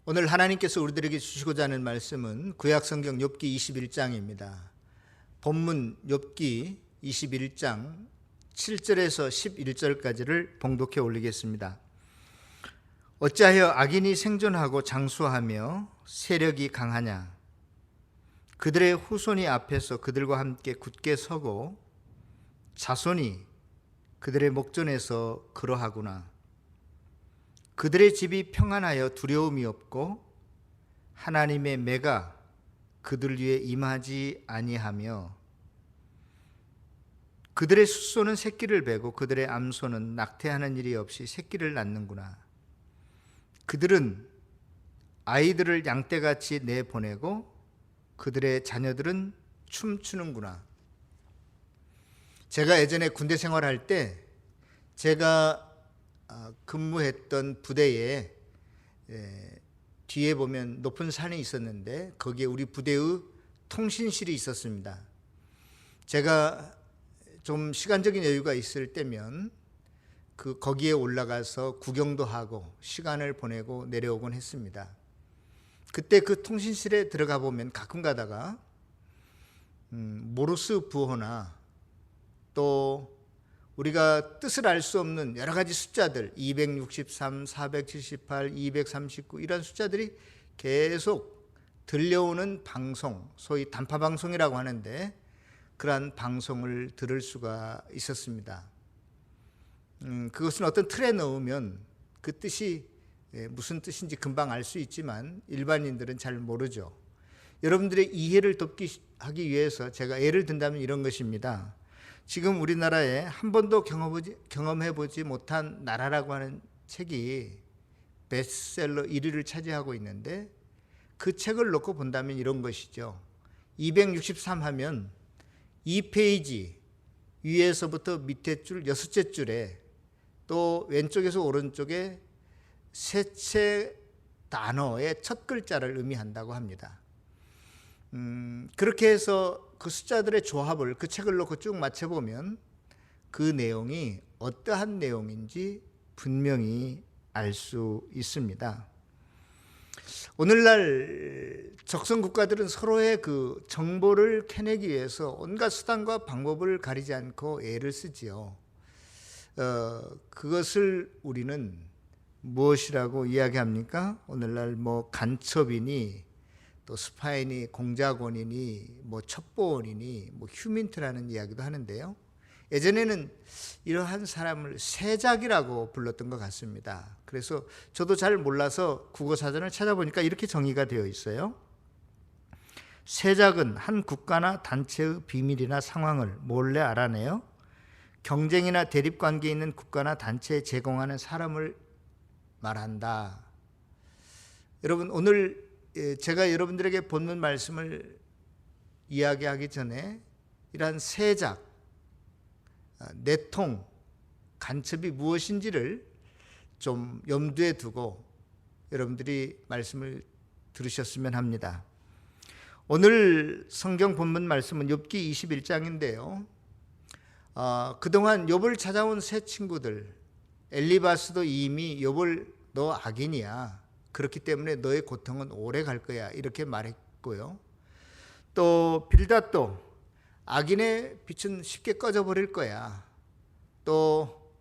오늘 하나님께서 우리들에게 주시고자 하는 말씀은 구약성경 욥기 21장입니다. 본문 욥기 21장 7절에서 11절까지를 봉독해 올리겠습니다. 어찌하여 악인이 생존하고 장수하며 세력이 강하냐? 그들의 후손이 앞에서 그들과 함께 굳게 서고 자손이 그들의 목전에서 그러하구나. 그들의 집이 평안하여 두려움이 없고 하나님의 매가 그들 위에 임하지 아니하며 그들의 숫소는 새끼를 베고 그들의 암소는 낙태하는 일이 없이 새끼를 낳는구나. 그들은 아이들을 양떼같이 내보내고 그들의 자녀들은 춤추는구나. 제가 예전에 군대 생활할 때 제가 근무했던 부대에 뒤에 보면 높은 산이 있었는데 거기에 우리 부대의 통신실이 있었습니다. 제가 좀 시간적인 여유가 있을 때면 거기에 올라가서 구경도 하고 시간을 보내고 내려오곤 했습니다. 그때 그 통신실에 들어가 보면 가끔 가다가 모르스 부호나 또 우리가 뜻을 알 수 없는 여러 가지 숫자들 263, 478, 239 이런 숫자들이 계속 들려오는 방송, 소위 단파방송이라고 하는데 그러한 방송을 들을 수가 있었습니다. 그것은 어떤 틀에 넣으면 그 뜻이 무슨 뜻인지 금방 알 수 있지만 일반인들은 잘 모르죠. 여러분들의 이해를 돕기 하기 위해서 제가 예를 든다면 이런 것입니다. 지금 우리나라에 한 번도 경험해보지 못한 나라라고 하는 책이 베스트셀러 1위를 차지하고 있는데 그 책을 놓고 본다면 이런 것이죠. 263 하면 2페이지 위에서부터 밑에 줄 6째 줄에 또 왼쪽에서 오른쪽에 셋째 단어의 첫 글자를 의미한다고 합니다. 그렇게 해서 그 숫자들의 조합을 그 책을 놓고 쭉 맞춰보면 그 내용이 어떠한 내용인지 분명히 알 수 있습니다. 오늘날 적성 국가들은 서로의 그 정보를 캐내기 위해서 온갖 수단과 방법을 가리지 않고 애를 쓰지요. 그것을 우리는 무엇이라고 이야기합니까? 오늘날 간첩이니 또 스파이니 공작원이니 첩보원이니 휴민트라는 이야기도 하는데요. 예전에는 이러한 사람을 세작이라고 불렀던 것 같습니다. 그래서 저도 잘 몰라서 국어사전을 찾아보니까 이렇게 정의가 되어 있어요. 세작은 한 국가나 단체의 비밀이나 상황을 몰래 알아내어 경쟁이나 대립관계에 있는 국가나 단체에 제공하는 사람을 말한다. 여러분, 오늘 제가 여러분들에게 본문 말씀을 이야기하기 전에 이러한 세작, 내통, 간첩이 무엇인지를 좀 염두에 두고 여러분들이 말씀을 들으셨으면 합니다. 오늘 성경 본문 말씀은 욥기 21장인데요. 그동안 욥을 찾아온 새 친구들, 엘리바스도 이미 욥을 너 악인이야. 그렇기 때문에 너의 고통은 오래 갈 거야. 이렇게 말했고요. 또 빌닷도 악인의 빛은 쉽게 꺼져버릴 거야. 또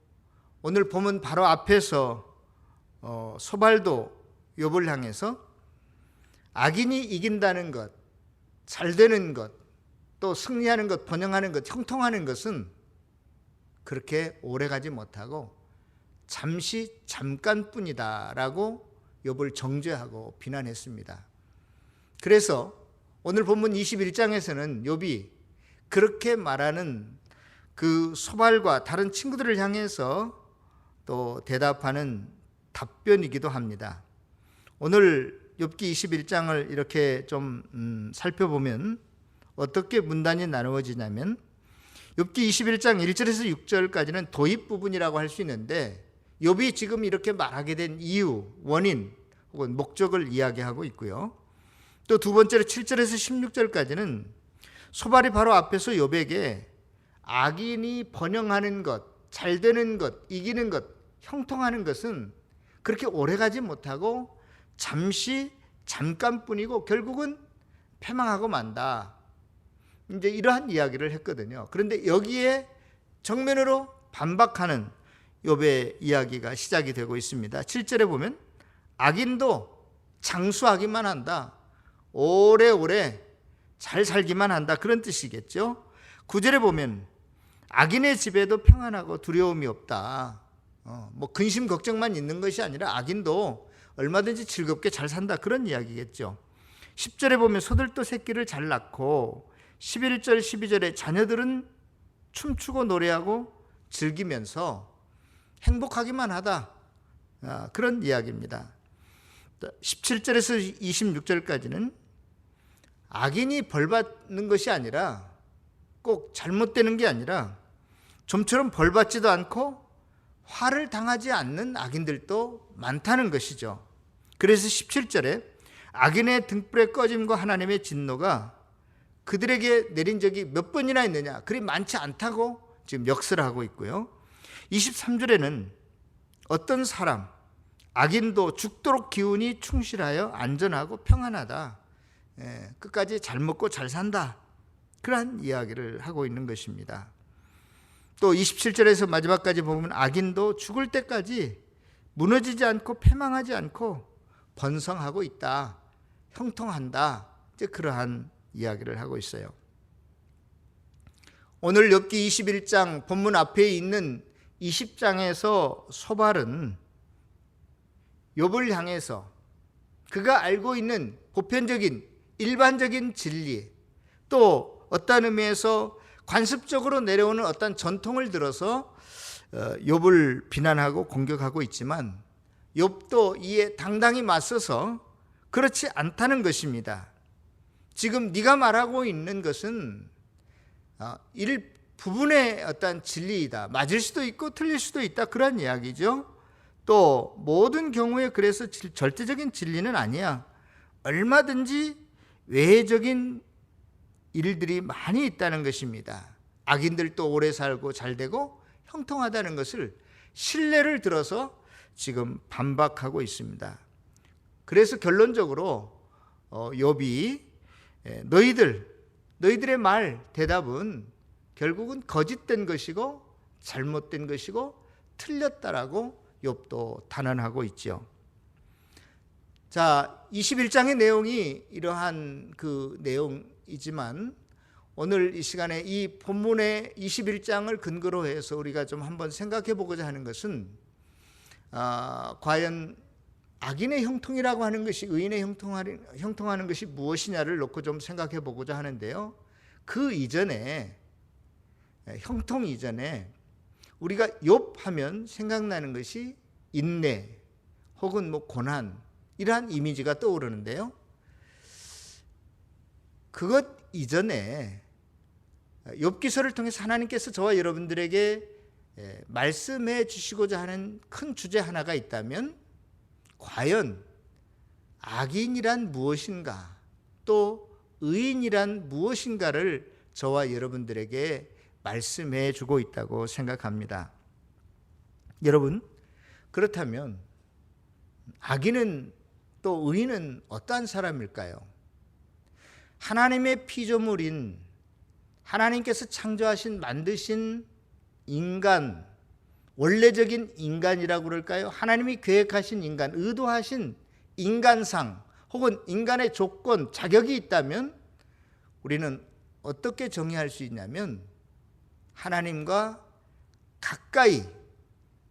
오늘 보면 바로 앞에서 소발도 욥을 향해서 악인이 이긴다는 것, 잘 되는 것, 또 승리하는 것, 번영하는 것, 형통하는 것은 그렇게 오래 가지 못하고 잠깐뿐이다 라고 욥을 정죄하고 비난했습니다. 그래서 오늘 본문 21장에서는 욥이 그렇게 말하는 그 소발과 다른 친구들을 향해서 또 대답하는 답변이기도 합니다. 오늘 욥기 21장을 이렇게 좀 살펴보면 어떻게 문단이 나누어지냐면 욥기 21장 1절에서 6절까지는 도입 부분이라고 할 수 있는데 욥이 지금 이렇게 말하게 된 이유, 원인 혹은 목적을 이야기하고 있고요. 또 두 번째로 7절에서 16절까지는 소발이 바로 앞에서 욥에게 악인이 번영하는 것, 잘 되는 것, 이기는 것, 형통하는 것은 그렇게 오래가지 못하고 잠깐뿐이고 결국은 패망하고 만다. 이제 이러한 이야기를 했거든요. 그런데 여기에 정면으로 반박하는 욥의 이야기가 시작이 되고 있습니다. 7절에 보면 악인도 장수하기만 한다. 오래오래 잘 살기만 한다. 그런 뜻이겠죠. 9절에 보면 악인의 집에도 평안하고 두려움이 없다. 뭐 근심 걱정만 있는 것이 아니라 악인도 얼마든지 즐겁게 잘 산다. 그런 이야기겠죠. 10절에 보면 소들도 새끼를 잘 낳고 11절 12절에 자녀들은 춤추고 노래하고 즐기면서 행복하기만 하다. 그런 이야기입니다. 17절에서 26절까지는 악인이 벌받는 것이 아니라 꼭 잘못되는 게 아니라 좀처럼 벌받지도 않고 화를 당하지 않는 악인들도 많다는 것이죠. 그래서 17절에 악인의 등불의 꺼짐과 하나님의 진노가 그들에게 내린 적이 몇 번이나 있느냐, 그리 많지 않다고 지금 역설을 하고 있고요. 23절에는 어떤 사람, 악인도 죽도록 기운이 충실하여 안전하고 평안하다. 끝까지 잘 먹고 잘 산다. 그러한 이야기를 하고 있는 것입니다. 또 27절에서 마지막까지 보면 악인도 죽을 때까지 무너지지 않고 패망하지 않고 번성하고 있다. 형통한다. 이제 그러한 이야기를 하고 있어요. 오늘 욥기 21장 본문 앞에 있는 20장에서 소발은 욥을 향해서 그가 알고 있는 보편적인 일반적인 진리, 또 어떤 의미에서 관습적으로 내려오는 어떤 전통을 들어서 욥을 비난하고 공격하고 있지만 욥도 이에 당당히 맞서서 그렇지 않다는 것입니다. 지금 네가 말하고 있는 것은 일부분의 어떤 진리이다. 맞을 수도 있고 틀릴 수도 있다. 그런 이야기죠. 또 모든 경우에 그래서 절대적인 진리는 아니야. 얼마든지 외적인 일들이 많이 있다는 것입니다. 악인들도 오래 살고 잘 되고 형통하다는 것을 신뢰를 들어서 지금 반박하고 있습니다. 그래서 결론적으로 욥이 너희들의 말 대답은 결국은 거짓된 것이고 잘못된 것이고 틀렸다라고 욥도 단언하고 있죠. 자, 21장의 내용이 이러한 그 내용이지만 오늘 이 시간에 이 본문의 21장을 근거로 해서 우리가 좀 한번 생각해 보고자 하는 것은 과연 악인의 형통이라고 하는 것이 의인의 형통하는 것이 무엇이냐를 놓고 좀 생각해 보고자 하는데요. 그 이전에 형통 이전에 우리가 욥하면 생각나는 것이 인내 혹은 뭐 고난 이러한 이미지가 떠오르는데요. 그것 이전에 욥기서를 통해서 하나님께서 저와 여러분들에게 말씀해 주시고자 하는 큰 주제 하나가 있다면 과연 악인이란 무엇인가 또 의인이란 무엇인가를 저와 여러분들에게 말씀해 주고 있다고 생각합니다. 여러분, 그렇다면 악인은 또 의인은 어떠한 사람일까요? 하나님의 피조물인 하나님께서 창조하신 만드신 인간, 원래적인 인간이라고 그럴까요? 하나님이 계획하신 인간, 의도하신 인간상 혹은 인간의 조건, 자격이 있다면 우리는 어떻게 정의할 수 있냐면 하나님과 가까이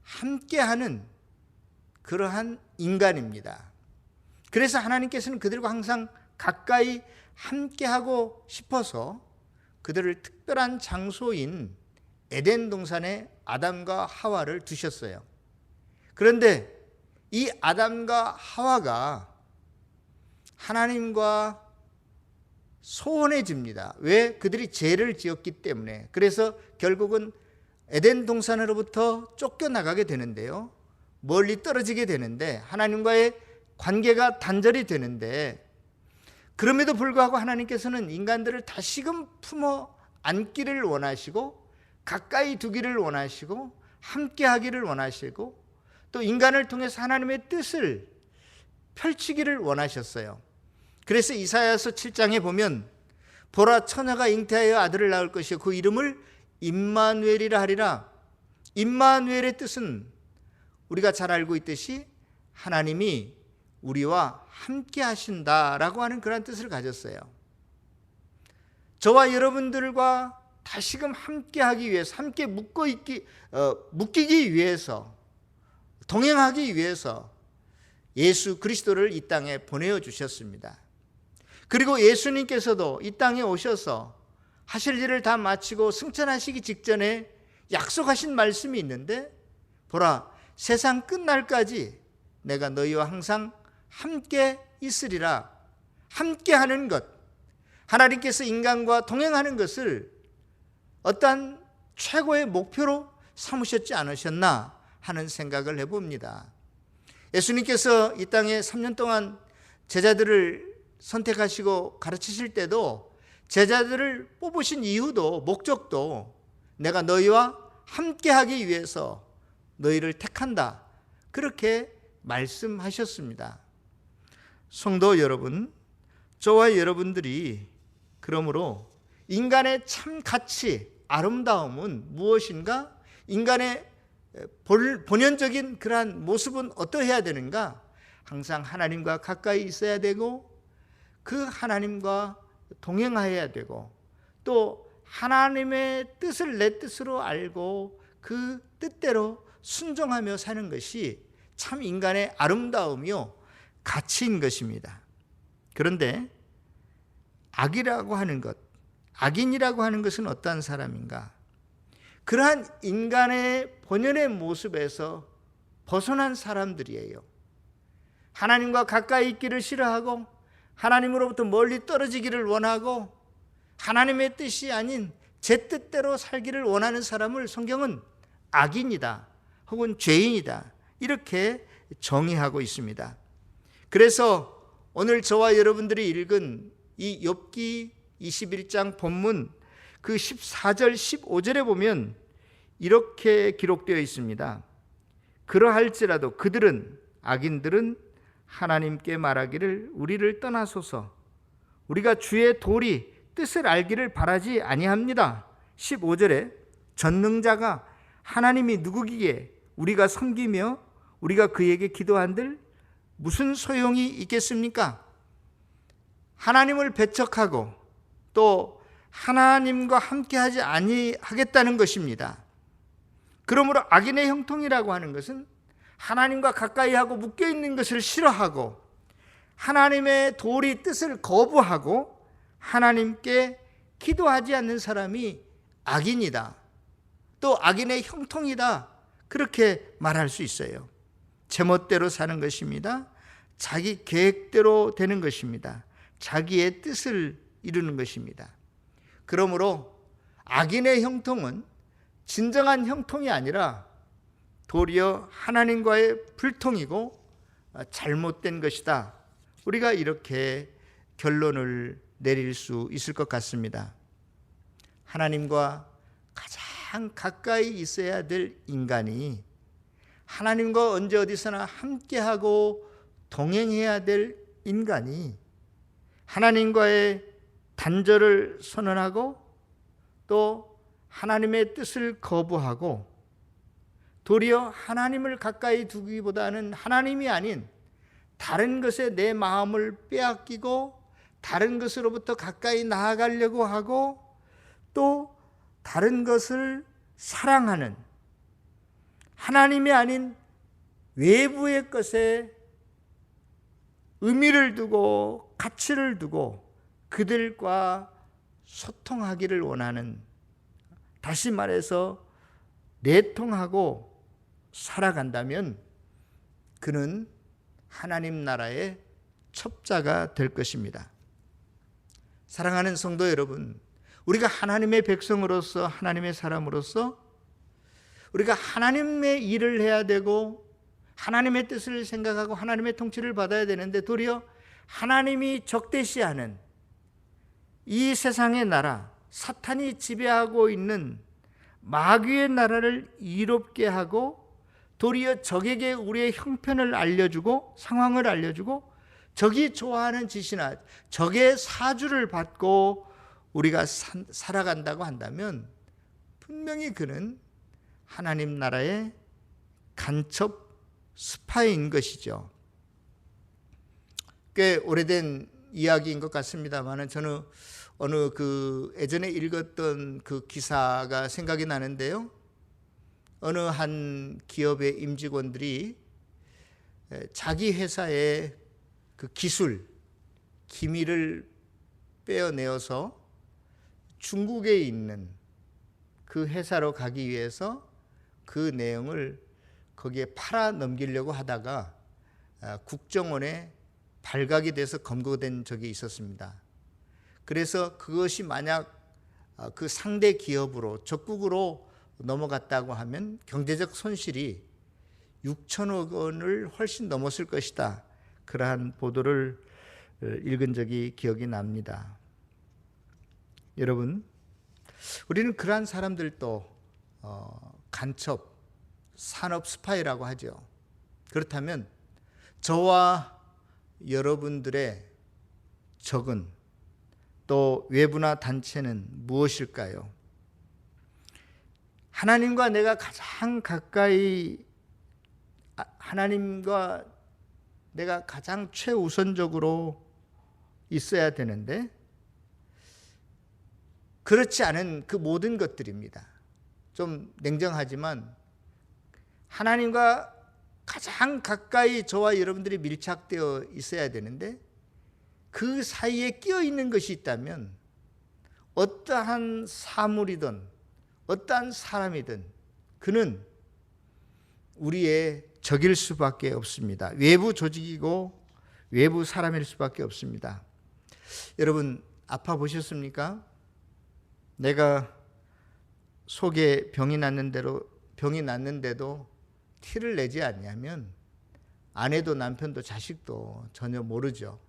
함께하는 그러한 인간입니다. 그래서 하나님께서는 그들과 항상 가까이 함께하고 싶어서 그들을 특별한 장소인 에덴 동산에 아담과 하와를 두셨어요. 그런데 이 아담과 하와가 하나님과 소원해집니다. 왜? 그들이 죄를 지었기 때문에. 그래서 결국은 에덴 동산으로부터 쫓겨나가게 되는데요. 멀리 떨어지게 되는데 하나님과의 관계가 단절이 되는데 그럼에도 불구하고 하나님께서는 인간들을 다시금 품어 안기를 원하시고 가까이 두기를 원하시고 함께 하기를 원하시고 또 인간을 통해서 하나님의 뜻을 펼치기를 원하셨어요. 그래서 이사야서 7장에 보면 보라, 처녀가 잉태하여 아들을 낳을 것이요 그 이름을 임마누엘이라 하리라. 임마누엘의 뜻은 우리가 잘 알고 있듯이 하나님이 우리와 함께 하신다라고 하는 그런 뜻을 가졌어요. 저와 여러분들과 다시금 함께 하기 위해서, 함께 묶이기 위해서, 동행하기 위해서 예수 그리스도를 이 땅에 보내어 주셨습니다. 그리고 예수님께서도 이 땅에 오셔서 하실 일을 다 마치고 승천하시기 직전에 약속하신 말씀이 있는데, 보라, 세상 끝날까지 내가 너희와 항상 함께 있으리라. 함께 하는 것, 하나님께서 인간과 동행하는 것을 어떠한 최고의 목표로 삼으셨지 않으셨나 하는 생각을 해봅니다. 예수님께서 이 땅에 3년 동안 제자들을 선택하시고 가르치실 때도 제자들을 뽑으신 이유도, 목적도 내가 너희와 함께하기 위해서 너희를 택한다, 그렇게 말씀하셨습니다. 성도 여러분, 저와 여러분들이 그러므로 인간의 참 가치, 아름다움은 무엇인가? 인간의 본연적인 그러한 모습은 어떠해야 되는가? 항상 하나님과 가까이 있어야 되고, 그 하나님과 동행해야 되고, 또 하나님의 뜻을 내 뜻으로 알고 그 뜻대로 순종하며 사는 것이 참 인간의 아름다움이요 가치인 것입니다. 그런데 악이라고 하는 것, 악인이라고 하는 것은 어떠한 사람인가? 그러한 인간의 본연의 모습에서 벗어난 사람들이에요. 하나님과 가까이 있기를 싫어하고 하나님으로부터 멀리 떨어지기를 원하고 하나님의 뜻이 아닌 제 뜻대로 살기를 원하는 사람을 성경은 악인이다 혹은 죄인이다 이렇게 정의하고 있습니다. 그래서 오늘 저와 여러분들이 읽은 이 욥기 21장 본문 그 14절 15절에 보면 이렇게 기록되어 있습니다. 그러할지라도 그들은, 악인들은 하나님께 말하기를 우리를 떠나소서, 우리가 주의 도리 뜻을 알기를 바라지 아니합니다. 15절에 전능자가 하나님이 누구기에 우리가 섬기며 우리가 그에게 기도한들 무슨 소용이 있겠습니까? 하나님을 배척하고 또 하나님과 함께하지 아니하겠다는 것입니다. 그러므로 악인의 형통이라고 하는 것은 하나님과 가까이하고 묶여있는 것을 싫어하고 하나님의 도리 뜻을 거부하고 하나님께 기도하지 않는 사람이 악인이다, 또 악인의 형통이다, 그렇게 말할 수 있어요. 제멋대로 사는 것입니다. 자기 계획대로 되는 것입니다. 자기의 뜻을 이루는 것입니다. 그러므로 악인의 형통은 진정한 형통이 아니라 도리어 하나님과의 불통이고 잘못된 것이다. 우리가 이렇게 결론을 내릴 수 있을 것 같습니다. 하나님과 가장 가까이 있어야 될 인간이 하나님과 언제 어디서나 함께하고 동행해야 될 인간이 하나님과의 단절을 선언하고 또 하나님의 뜻을 거부하고 도리어 하나님을 가까이 두기보다는 하나님이 아닌 다른 것에 내 마음을 빼앗기고 다른 것으로부터 가까이 나아가려고 하고 또 다른 것을 사랑하는, 하나님이 아닌 외부의 것에 의미를 두고 가치를 두고 그들과 소통하기를 원하는, 다시 말해서 내통하고 살아간다면 그는 하나님 나라의 첩자가 될 것입니다. 사랑하는 성도 여러분, 우리가 하나님의 백성으로서, 하나님의 사람으로서 우리가 하나님의 일을 해야 되고 하나님의 뜻을 생각하고 하나님의 통치를 받아야 되는데 도리어 하나님이 적대시하는 이 세상의 나라, 사탄이 지배하고 있는 마귀의 나라를 이롭게 하고 도리어 적에게 우리의 형편을 알려주고 상황을 알려주고 적이 좋아하는 짓이나 적의 사주를 받고 우리가 살아간다고 한다면 분명히 그는 하나님 나라의 간첩 스파이인 것이죠. 꽤 오래된 이야기인 것 같습니다만 저는 어느 예전에 읽었던 그 기사가 생각이 나는데요. 어느 한 기업의 임직원들이 자기 회사의 그 기술, 기밀을 빼어내어서 중국에 있는 그 회사로 가기 위해서 그 내용을 거기에 팔아 넘기려고 하다가 국정원에 발각이 돼서 검거된 적이 있었습니다. 그래서 그것이 만약 그 상대 기업으로 적국으로 넘어갔다고 하면 경제적 손실이 6천억 원을 훨씬 넘었을 것이다. 그러한 보도를 읽은 적이 기억이 납니다. 여러분, 우리는 그러한 사람들도 간첩, 산업 스파이라고 하죠. 그렇다면 저와 여러분들의 적은 또 외부나 단체는 무엇일까요? 하나님과 내가 가장 가까이, 하나님과 내가 가장 최우선적으로 있어야 되는데 그렇지 않은 그 모든 것들입니다. 좀 냉정하지만 하나님과 가장 가까이 저와 여러분들이 밀착되어 있어야 되는데 그 사이에 끼어 있는 것이 있다면 어떠한 사물이든 어떠한 사람이든 그는 우리의 적일 수밖에 없습니다. 외부 조직이고 외부 사람일 수밖에 없습니다. 여러분 아파 보셨습니까? 내가 속에 병이 났는데도 티를 내지 않냐면 아내도 남편도 자식도 전혀 모르죠.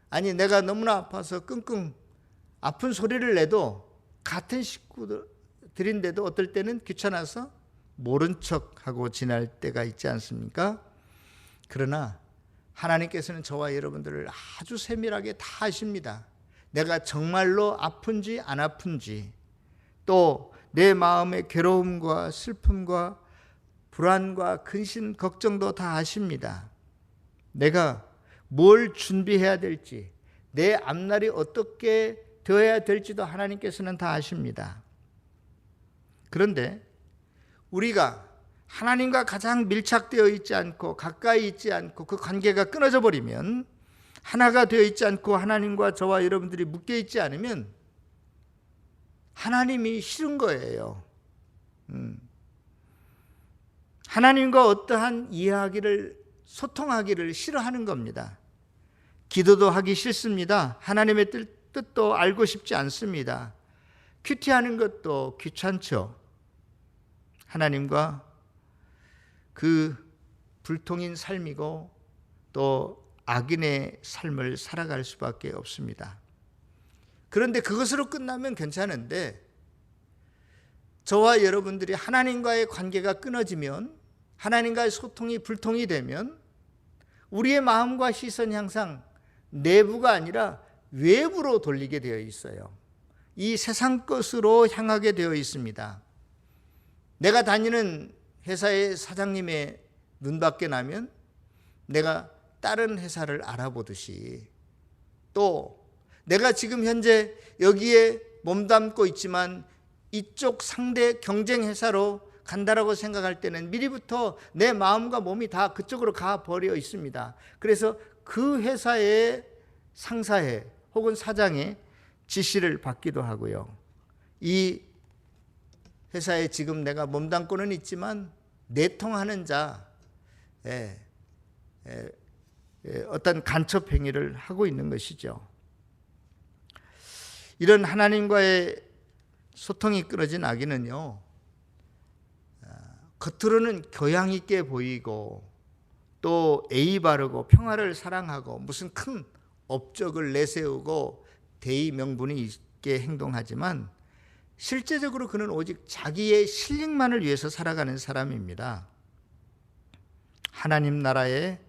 아니 내가 너무나 아파서 끙끙 아픈 소리를 내도 같은 식구들인데도 어떨 때는 귀찮아서 모른 척하고 지날 때가 있지 않습니까? 그러나 하나님께서는 저와 여러분들을 아주 세밀하게 다 아십니다. 내가 정말로 아픈지 안 아픈지 또 내 마음의 괴로움과 슬픔과 불안과 근심, 걱정도 다 아십니다. 내가 뭘 준비해야 될지, 내 앞날이 어떻게 되어야 될지도 하나님께서는 다 아십니다. 그런데 우리가 하나님과 가장 밀착되어 있지 않고 가까이 있지 않고 그 관계가 끊어져 버리면 하나가 되어 있지 않고 하나님과 저와 여러분들이 묶여 있지 않으면 하나님이 싫은 거예요. 하나님과 어떠한 이야기를 소통하기를 싫어하는 겁니다. 기도도 하기 싫습니다. 하나님의 뜻도 알고 싶지 않습니다. 큐티하는 것도 귀찮죠. 하나님과 그 불통인 삶이고 또 악인의 삶을 살아갈 수밖에 없습니다. 그런데 그것으로 끝나면 괜찮은데 저와 여러분들이 하나님과의 관계가 끊어지면 하나님과의 소통이 불통이 되면 우리의 마음과 시선이 항상 내부가 아니라 외부로 돌리게 되어 있어요. 이 세상 것으로 향하게 되어 있습니다. 내가 다니는 회사의 사장님의 눈밖에 나면 내가 다른 회사를 알아보듯이 또 내가 지금 현재 여기에 몸담고 있지만 이쪽 상대 경쟁 회사로 간다라고 생각할 때는 미리부터 내 마음과 몸이 다 그쪽으로 가버려 있습니다. 그래서 그 회사의 상사의 혹은 사장의 지시를 받기도 하고요. 이 회사에 지금 내가 몸담고는 있지만 내통하는 자의 어떤 간첩 행위를 하고 있는 것이죠. 이런 하나님과의 소통이 끊어진 악인은요, 겉으로는 교양 있게 보이고 또 예의 바르고 평화를 사랑하고 무슨 큰 업적을 내세우고 대의 명분이 있게 행동하지만 실제적으로 그는 오직 자기의 실력만을 위해서 살아가는 사람입니다. 하나님 나라의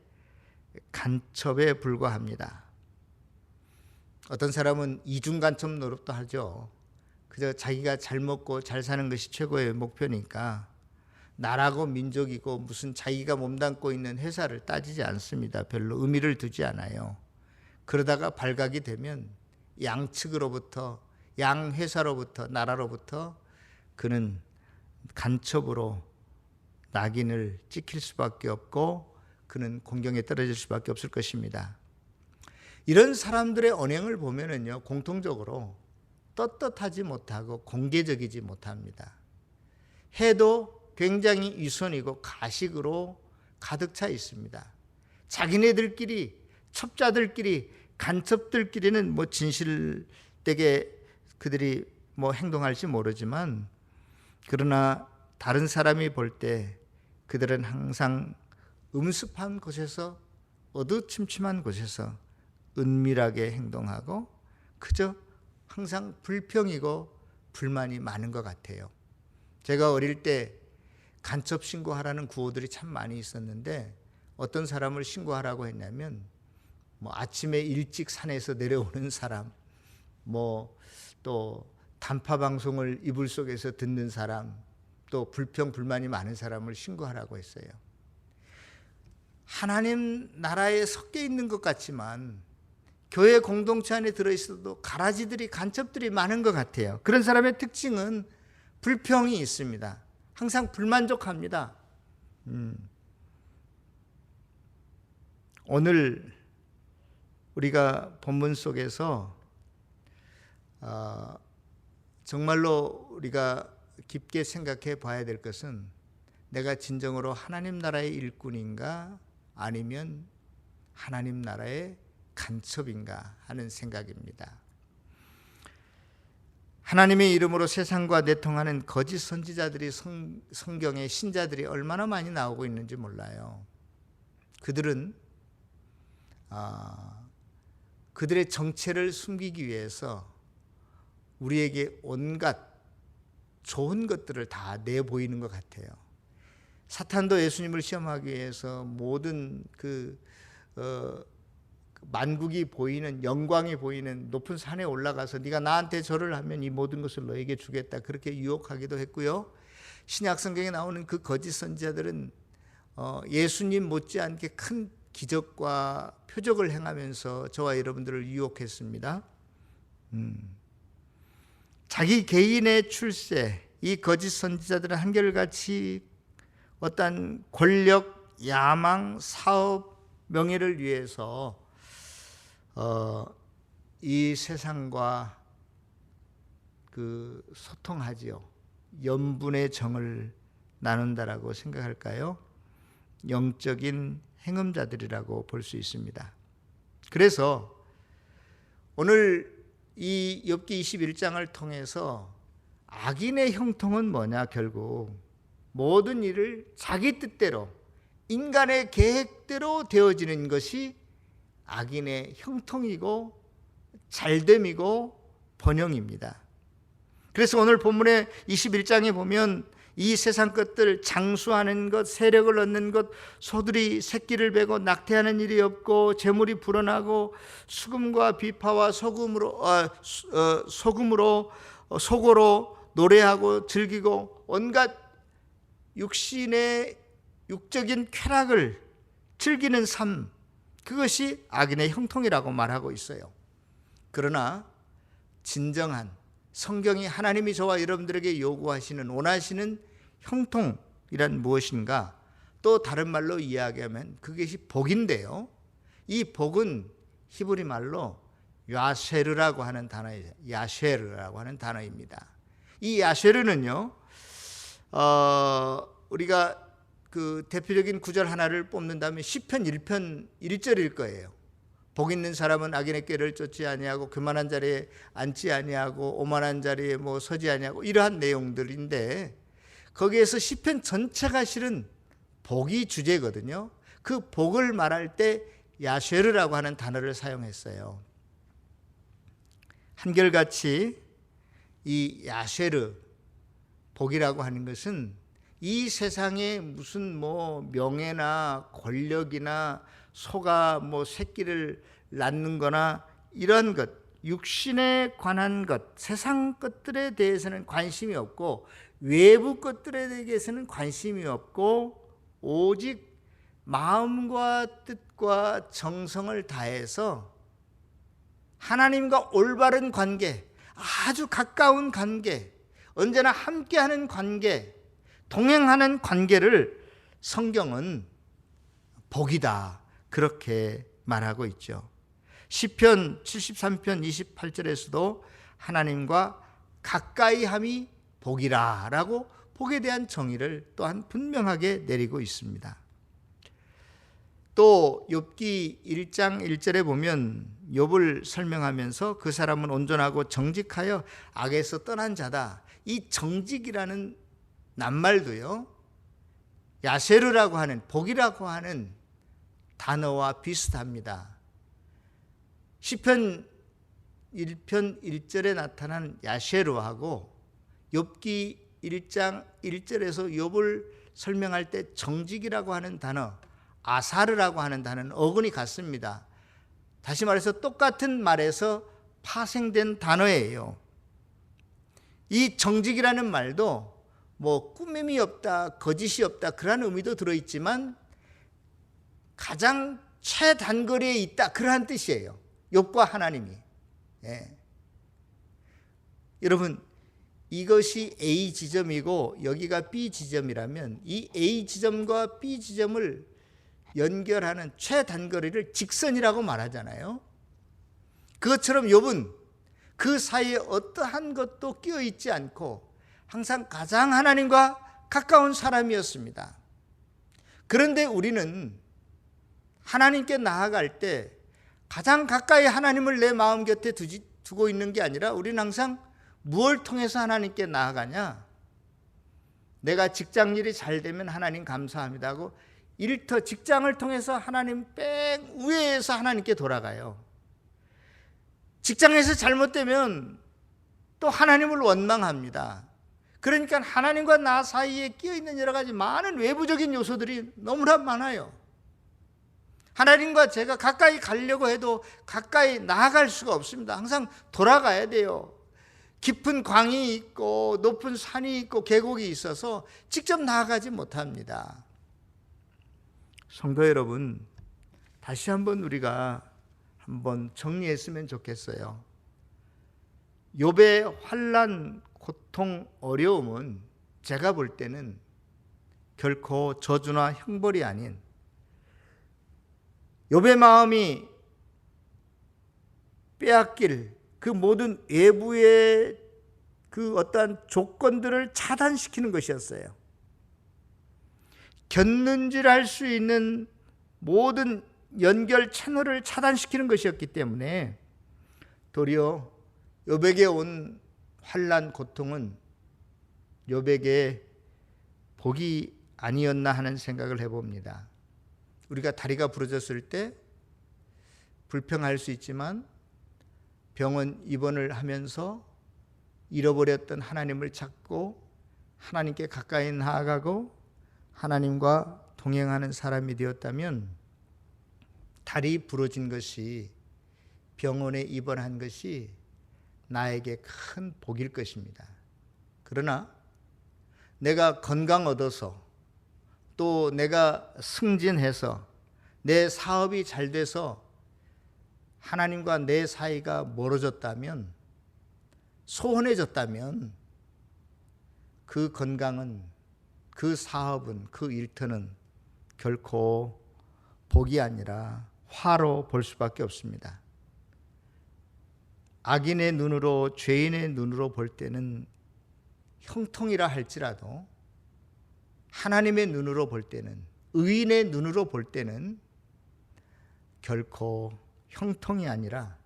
간첩에 불과합니다. 어떤 사람은 이중 간첩 노릇도 하죠. 그저 자기가 잘 먹고 잘 사는 것이 최고의 목표니까 나라고 민족이고 무슨 자기가 몸담고 있는 회사를 따지지 않습니다. 별로 의미를 두지 않아요. 그러다가 발각이 되면 양측으로부터, 양회사로부터, 나라로부터 그는 간첩으로 낙인을 찍힐 수밖에 없고 그는 공경에 떨어질 수밖에 없을 것입니다. 이런 사람들의 언행을 보면은요, 공통적으로 떳떳하지 못하고 공개적이지 못합니다. 해도 굉장히 위선이고 가식으로 가득 차 있습니다. 자기네들끼리, 첩자들끼리, 간첩들끼리는 뭐 진실되게 그들이 뭐 행동할지 모르지만, 그러나 다른 사람이 볼 때 그들은 항상 음습한 곳에서, 어두침침한 곳에서 은밀하게 행동하고 그저 항상 불평이고 불만이 많은 것 같아요. 제가 어릴 때 간첩 신고하라는 구호들이 참 많이 있었는데, 어떤 사람을 신고하라고 했냐면 뭐 아침에 일찍 산에서 내려오는 사람, 뭐 또 단파 방송을 이불 속에서 듣는 사람, 또 불평 불만이 많은 사람을 신고하라고 했어요. 하나님 나라에 섞여 있는 것 같지만 교회 공동체 안에 들어있어도 가라지들이, 간첩들이 많은 것 같아요. 그런 사람의 특징은 불평이 있습니다. 항상 불만족합니다. 오늘 우리가 본문 속에서 정말로 우리가 깊게 생각해 봐야 될 것은, 내가 진정으로 하나님 나라의 일꾼인가 아니면 하나님 나라의 간첩인가 하는 생각입니다. 하나님의 이름으로 세상과 내통하는 거짓 선지자들이 성경에 신자들이 얼마나 많이 나오고 있는지 몰라요. 그들은 그들의 정체를 숨기기 위해서 우리에게 온갖 좋은 것들을 다 내보이는 것 같아요. 사탄도 예수님을 시험하기 위해서 모든 만국이 보이는, 영광이 보이는 높은 산에 올라가서 네가 나한테 절을 하면 이 모든 것을 너에게 주겠다, 그렇게 유혹하기도 했고요. 신약 성경에 나오는 그 거짓 선지자들은 예수님 못지않게 큰 기적과 표적을 행하면서 저와 여러분들을 유혹했습니다. 자기 개인의 출세, 이 거짓 선지자들은 한결같이 어떤 권력, 야망, 사업, 명예를 위해서 이 세상과 소통하지요. 염분의 정을 나눈다라고 생각할까요? 영적인 행음자들이라고 볼 수 있습니다. 그래서 오늘 이 욥기 21장을 통해서 악인의 형통은 뭐냐, 결국 모든 일을 자기 뜻대로, 인간의 계획대로 되어지는 것이 악인의 형통이고 잘됨이고 번영입니다. 그래서 오늘 본문의 21장에 보면 이 세상 것들, 장수하는 것, 세력을 얻는 것, 소들이 새끼를 베고 낙태하는 일이 없고 재물이 불어나고 수금과 비파와 소고로 노래하고 즐기고 온갖 육신의 육적인 쾌락을 즐기는 삶, 그것이 악인의 형통이라고 말하고 있어요. 그러나 진정한 성경이, 하나님이 저와 여러분들에게 요구하시는, 원하시는 형통이란 무엇인가? 또 다른 말로 이야기하면 그것이 복인데요, 이 복은 히브리 말로 야쉐르라고 하는 단어예요. 야쉐르라고 하는 단어입니다. 이 야쉐르는요, 우리가 그 대표적인 구절 하나를 뽑는다면 시편 1편 1절일 거예요. 복 있는 사람은 악인의 꾀를 쫓지 아니하고 교만한 자리에 앉지 아니하고 오만한 자리에 서지 아니하고, 이러한 내용들인데, 거기에서 시편 전체가 실은 복이 주제거든요. 그 복을 말할 때 야쉐르라고 하는 단어를 사용했어요. 한결같이 이 야쉐르, 복이라고 하는 것은 이 세상에 무슨 명예나 권력이나 소가 새끼를 낳는 거나 이런 것, 육신에 관한 것, 세상 것들에 대해서는 관심이 없고 외부 것들에 대해서는 관심이 없고 오직 마음과 뜻과 정성을 다해서 하나님과 올바른 관계, 아주 가까운 관계, 언제나 함께하는 관계, 동행하는 관계를 성경은 복이다, 그렇게 말하고 있죠. 시편 73편 28절에서도 하나님과 가까이함이 복이라 라고 복에 대한 정의를 또한 분명하게 내리고 있습니다. 또 욥기 1장 1절에 보면 욥을 설명하면서 그 사람은 온전하고 정직하여 악에서 떠난 자다. 이 정직이라는 낱말도요, 야세르라고 하는, 복이라고 하는 단어와 비슷합니다. 시편 1편 1절에 나타난 야세르하고 욥기 1장 1절에서 욥을 설명할 때 정직이라고 하는 단어, 아사르라고 하는 단어는 어근이 같습니다. 다시 말해서 똑같은 말에서 파생된 단어예요. 이 정직이라는 말도 꾸밈이 없다, 거짓이 없다, 그런 의미도 들어있지만 가장 최단거리에 있다, 그러한 뜻이에요. 욥과 하나님이. 여러분, 이것이 A 지점이고 여기가 B 지점이라면 이 A 지점과 B 지점을 연결하는 최단거리를 직선이라고 말하잖아요. 그것처럼 욥은 그 사이에 어떠한 것도 끼어 있지 않고 항상 가장 하나님과 가까운 사람이었습니다. 그런데 우리는 하나님께 나아갈 때 가장 가까이 하나님을 내 마음 곁에 두고 있는 게 아니라 우리는 항상 무엇을 통해서 하나님께 나아가냐? 내가 직장일이 잘 되면 하나님 감사합니다 하고 일터 직장을 통해서 하나님 뺑 우회해서 하나님께 돌아가요. 직장에서 잘못되면 또 하나님을 원망합니다. 그러니까 하나님과 나 사이에 끼어있는 여러 가지 많은 외부적인 요소들이 너무나 많아요. 하나님과 제가 가까이 가려고 해도 가까이 나아갈 수가 없습니다. 항상 돌아가야 돼요. 깊은 광이 있고 높은 산이 있고 계곡이 있어서 직접 나아가지 못합니다. 성도 여러분, 다시 한번 우리가 한번 정리했으면 좋겠어요. 욥의 환난, 고통, 어려움은 제가 볼 때는 결코 저주나 형벌이 아닌 욥의 마음이 빼앗길 그 모든 외부의 그 어떠한 조건들을 차단시키는 것이었어요. 견눈질할 수 있는 모든 연결 채널을 차단시키는 것이었기 때문에 도리어 욥에게 온 환난, 고통은 욥에게 복이 아니었나 하는 생각을 해봅니다. 우리가 다리가 부러졌을 때 불평할 수 있지만 병원 입원을 하면서 잃어버렸던 하나님을 찾고 하나님께 가까이 나아가고 하나님과 동행하는 사람이 되었다면 다리 부러진 것이, 병원에 입원한 것이 나에게 큰 복일 것입니다. 그러나 내가 건강 얻어서 또 내가 승진해서 내 사업이 잘 돼서 하나님과 내 사이가 멀어졌다면, 소원해졌다면 그 건강은, 그 사업은, 그 일터는 결코 복이 아니라 화로 볼 수밖에 없습니다. 악인의 눈으로, 죄인의 눈으로 볼 때는 형통이라 할지라도 하나님의 눈으로 볼 때는, 의인의 눈으로 볼 때는 결코 형통이 아니라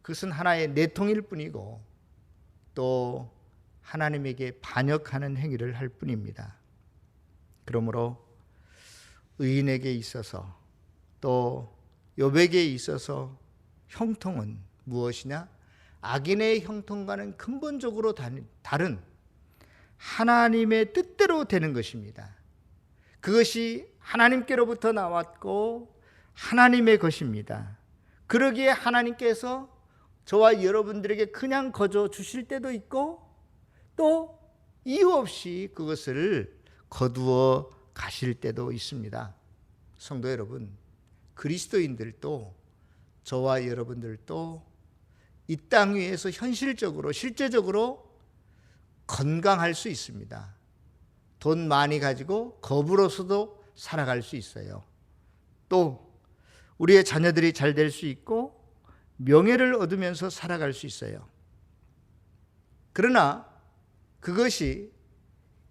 그것은 하나의 내통일 뿐이고 또 하나님에게 반역하는 행위를 할 뿐입니다. 그러므로 의인에게 있어서 또 욥에게 있어서 형통은 무엇이냐? 악인의 형통과는 근본적으로 다른 하나님의 뜻대로 되는 것입니다. 그것이 하나님께로부터 나왔고 하나님의 것입니다. 그러기에 하나님께서 저와 여러분들에게 그냥 거저 주실 때도 있고 또 이유 없이 그것을 거두어 가실 때도 있습니다. 성도 여러분, 그리스도인들도 저와 여러분들도 이 땅 위에서 현실적으로 실제적으로 건강할 수 있습니다. 돈 많이 가지고 거부로서도 살아갈 수 있어요. 또 우리의 자녀들이 잘 될 수 있고 명예를 얻으면서 살아갈 수 있어요. 그러나 그것이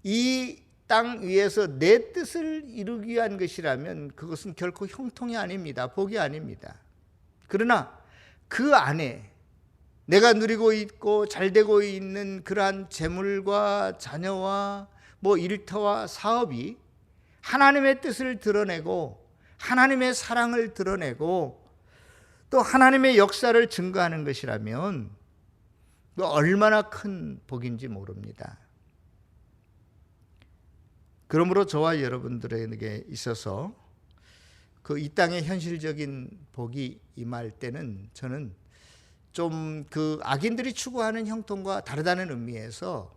이 땅 위에서 내 뜻을 이루기 위한 것이라면 그것은 결코 형통이 아닙니다. 복이 아닙니다. 그러나 그 안에 내가 누리고 있고 잘 되고 있는 그러한 재물과 자녀와 일터와 사업이 하나님의 뜻을 드러내고 하나님의 사랑을 드러내고 또 하나님의 역사를 증거하는 것이라면 얼마나 큰 복인지 모릅니다. 그러므로 저와 여러분들에게 있어서 그 이 땅의 현실적인 복이 임할 때는 저는 좀 그 악인들이 추구하는 형통과 다르다는 의미에서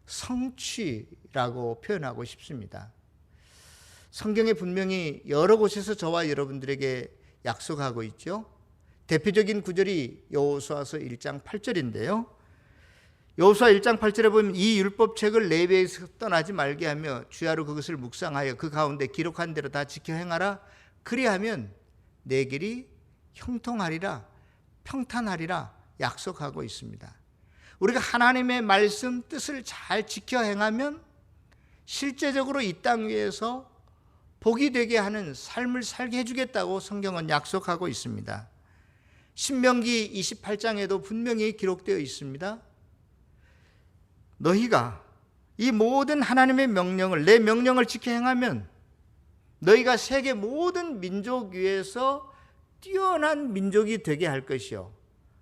성취라고 표현하고 싶습니다. 성경에 분명히 여러 곳에서 저와 여러분들에게 약속하고 있죠. 대표적인 구절이 여호수아서 1장 8절인데요. 여호수아 1장 8절에 보면 이 율법책을 레위에서 떠나지 말게 하며 주야로 그것을 묵상하여 그 가운데 기록한 대로 다 지켜 행하라. 그리하면 내 길이 형통하리라 평탄하리라 약속하고 있습니다. 우리가 하나님의 말씀 뜻을 잘 지켜 행하면 실제적으로 이 땅 위에서 복이 되게 하는 삶을 살게 해주겠다고 성경은 약속하고 있습니다. 신명기 28장에도 분명히 기록되어 있습니다. 너희가 이 모든 하나님의 명령을 내 명령을 지켜 행하면 너희가 세계 모든 민족 위에서 뛰어난 민족이 되게 할 것이요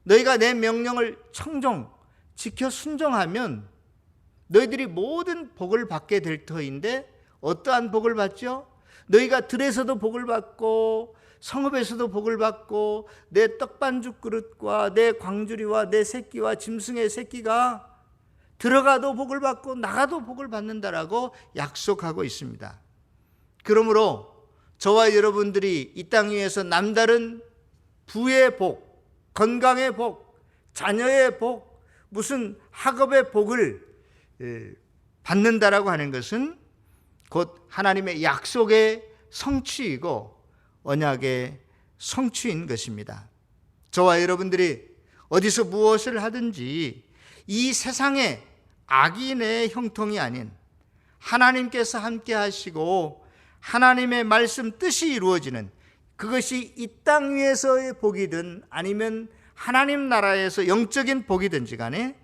너희가 내 명령을 청종 지켜 순종하면 너희들이 모든 복을 받게 될 터인데 어떠한 복을 받죠? 너희가 들에서도 복을 받고 성읍에서도 복을 받고 내 떡반죽 그릇과 내 광주리와 내 새끼와 짐승의 새끼가 들어가도 복을 받고 나가도 복을 받는다라고 약속하고 있습니다. 그러므로 저와 여러분들이 이 땅 위에서 남다른 부의 복, 건강의 복, 자녀의 복, 무슨 학업의 복을 받는다라고 하는 것은 곧 하나님의 약속의 성취이고 언약의 성취인 것입니다. 저와 여러분들이 어디서 무엇을 하든지 이 세상에 악인의 형통이 아닌 하나님께서 함께 하시고 하나님의 말씀 뜻이 이루어지는 그것이 이 땅 위에서의 복이든 아니면 하나님 나라에서 영적인 복이든지 간에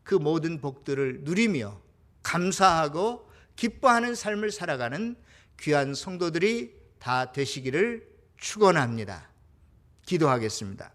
그 모든 복들을 누리며 감사하고 기뻐하는 삶을 살아가는 귀한 성도들이 다 되시기를 축원합니다. 기도하겠습니다.